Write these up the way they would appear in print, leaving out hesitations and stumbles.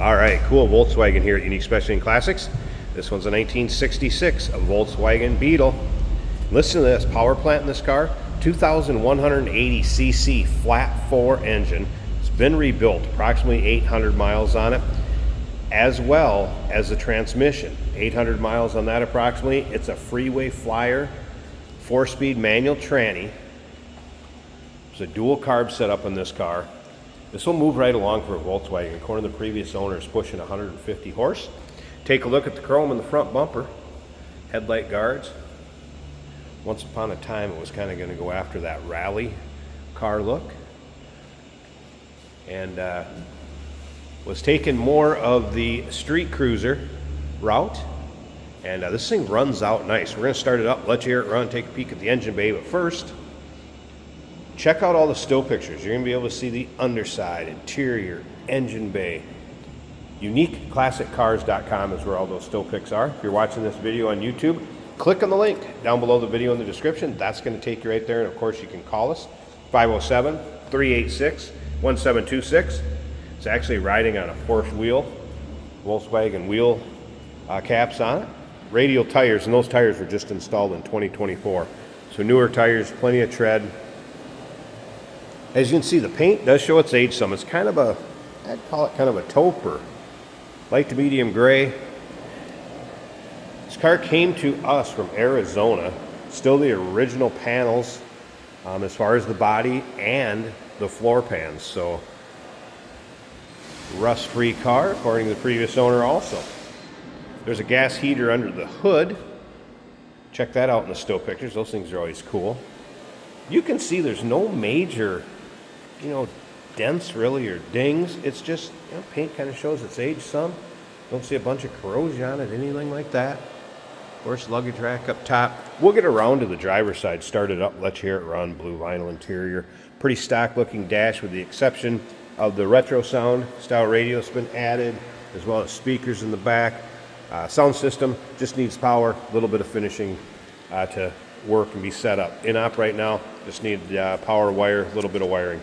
All right, cool. Volkswagen here at Unique Specialty and Classics. This one's a 1966 Volkswagen Beetle. Listen to this power plant in this car, 2,180 cc flat 4 engine. It's been rebuilt, approximately 800 miles on it, as well as the transmission. 800 miles on that approximately. It's a freeway flyer, 4-speed manual tranny. There's a dual carb setup in this car. This will move right along for a Volkswagen. According to the previous owner, it's pushing 150 horse. Take a look at the chrome in the front bumper. Headlight guards. Once upon a time, it was kind of going to go after that rally car look. And was taking more of the street cruiser route. And this thing runs out nice. We're going to start it up, let you hear it run, take a peek at the engine bay. But first, check out all the still pictures. You're going to be able to see the underside, interior, engine bay. UniqueClassicCars.com is where all those still pics are. If you're watching this video on YouTube, click on the link down below the video in the description. That's going to take you right there. And of course, you can call us, 507-386-1726. It's actually riding on a Porsche wheel, Volkswagen wheel caps on it. Radial tires, and those tires were just installed in 2024. So newer tires, plenty of tread. As you can see, the paint does show its age some. It's kind of a, I'd call it kind of a taupe or light to medium gray. This car came to us from Arizona. Still the original panels as far as the body and the floor pans. So rust-free car, according to the previous owner also. There's a gas heater under the hood. Check that out in the still pictures. Those things are always cool. You can see there's no major, dents really or dings. It's just, paint kind of shows its age some. Don't see a bunch of corrosion on it, anything like that. Of course, luggage rack up top. We'll get around to the driver's side, start it up, let you hear it run. Blue vinyl interior. Pretty stock looking dash with the exception of the retro sound style radio that's been added, as well as speakers in the back. Sound system just needs power, a little bit of finishing to work and be set up. In op right now, just need power wire, a little bit of wiring.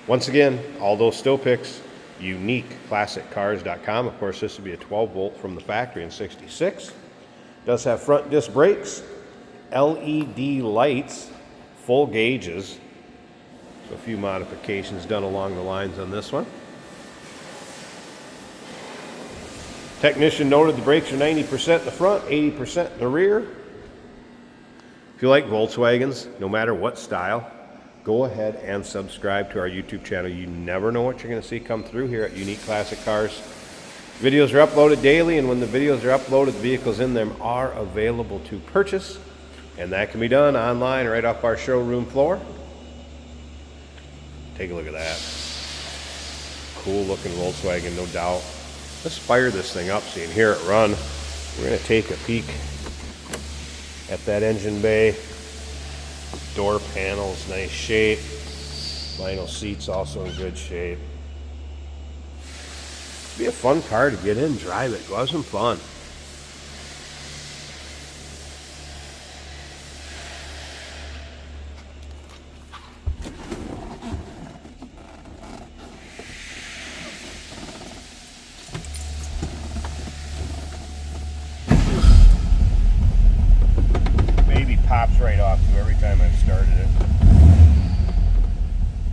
Once again, all those still pics, UniqueClassicCars.com. Of course, this would be a 12 volt from the factory in 66. Does have front disc brakes, LED lights, full gauges. So a few modifications done along the lines on this one. Technician noted the brakes are 90% in the front, 80% in the rear. If you like Volkswagens, no matter what style, go ahead and subscribe to our YouTube channel. You never know what you're going to see come through here at Unique Classic Cars. Videos are uploaded daily, and when the videos are uploaded, the vehicles in them are available to purchase. And that can be done online right off our showroom floor. Take a look at that. Cool looking Volkswagen, no doubt. Let's fire this thing up so you can hear it run. We're going to take a peek at that engine bay. Door panels, nice shape. Vinyl seats also in good shape. Be a fun car to get in, drive it, go have some fun. Pops right off too every time I've started it.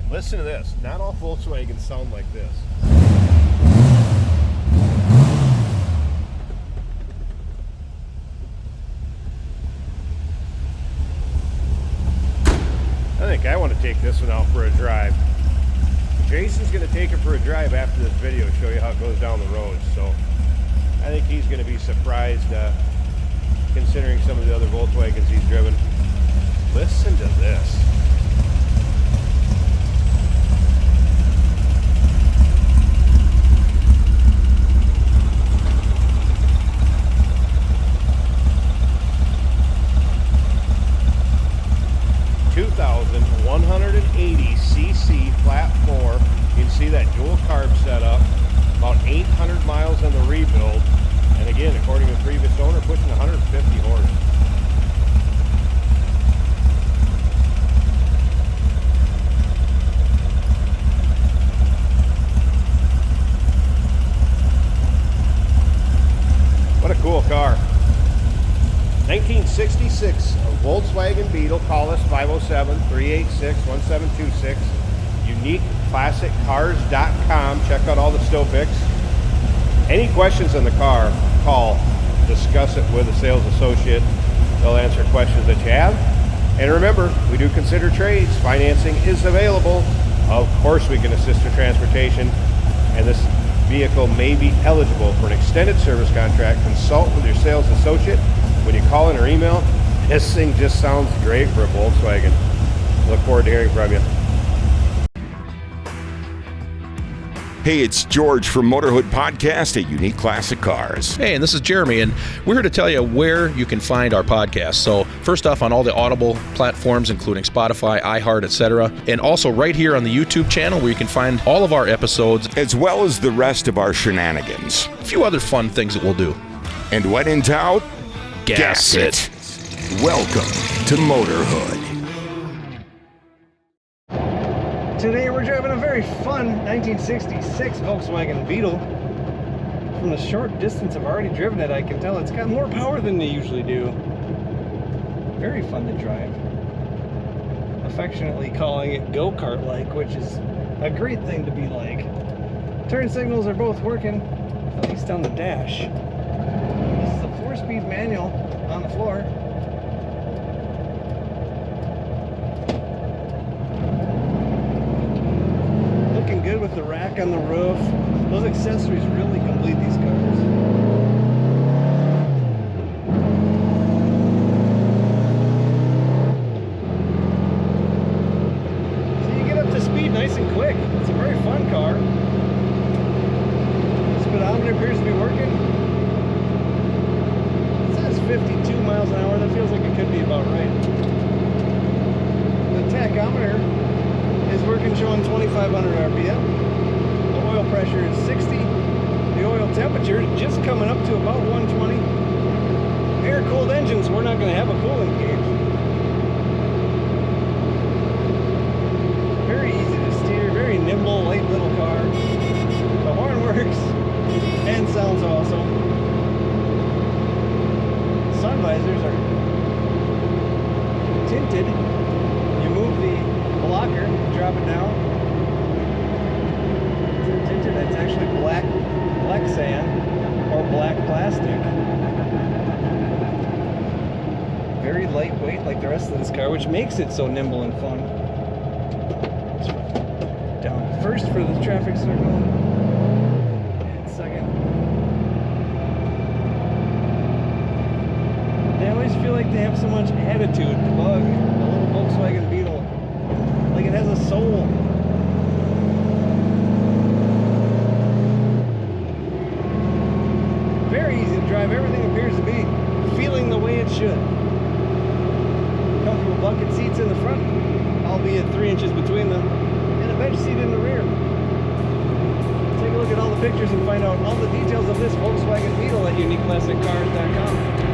And listen to this. Not all Volkswagens sound like this. I think I want to take this one out for a drive. Jason's going to take it for a drive after this video, show you how it goes down the road. So I think he's going to be surprised considering some of the other Volkswagens he's driven. Listen to this. cc flat 4. You can see that dual carb setup. About 800 miles on the rebuild. And again, according to the previous owner, pushing 150 horse. Volkswagen Beetle, call us 507-386-1726. UniqueClassicCars.com. Check out all the stow pics. Any questions on the car, call, discuss it with a sales associate. They'll answer questions that you have. And remember, we do consider trades. Financing is available. Of course, we can assist with transportation. And this vehicle may be eligible for an extended service contract. Consult with your sales associate when you call in or email. This thing just sounds great for a Volkswagen. Look forward to hearing from you. Hey, it's George from Motorhood Podcast at Unique Classic Cars. Hey, and this is Jeremy, and we're here to tell you where you can find our podcast. So first off, on all the Audible platforms, including Spotify, iHeart, etc., and also right here on the YouTube channel where you can find all of our episodes, as well as the rest of our shenanigans. A few other fun things that we'll do. And when in doubt, gas it. Welcome to Motorhood. Today we're driving a very fun 1966 Volkswagen Beetle. From the short distance I've already driven it, I can tell it's got more power than they usually do. Very fun to drive. Affectionately calling it go-kart-like, which is a great thing to be like. Turn signals are both working, at least on the dash. This is a 4-speed manual on the floor. Good with the rack on the roof. Those accessories really complete these cars. So you get up to speed nice and quick. It's a very fun car. Speedometer appears to be working. It says 52 miles an hour. That feels like it could be about right. The tachometer is working, showing 2,500 RPM. The oil pressure is 60. The oil temperature is just coming up to about 120. Air-cooled engines, we're not going to have a coolant gauge. Very easy to steer, very nimble, light little car. The horn works and sounds awesome. Sun visors are tinted. You move the blocker, drop it down. It's tinted. It's actually black sand or black plastic. Very lightweight, like the rest of this car, which makes it so nimble and fun. Down first for the traffic signal, and second. They always feel like they have so much attitude. The Bug, the little Volkswagen Beetle. Like it has a soul. Very easy to drive. Everything appears to be feeling the way it should. Comfortable bucket seats in the front, albeit 3 inches between them, and a bench seat in the rear. Take a look at all the pictures and find out all the details of this Volkswagen Beetle at UniqueClassicCars.com.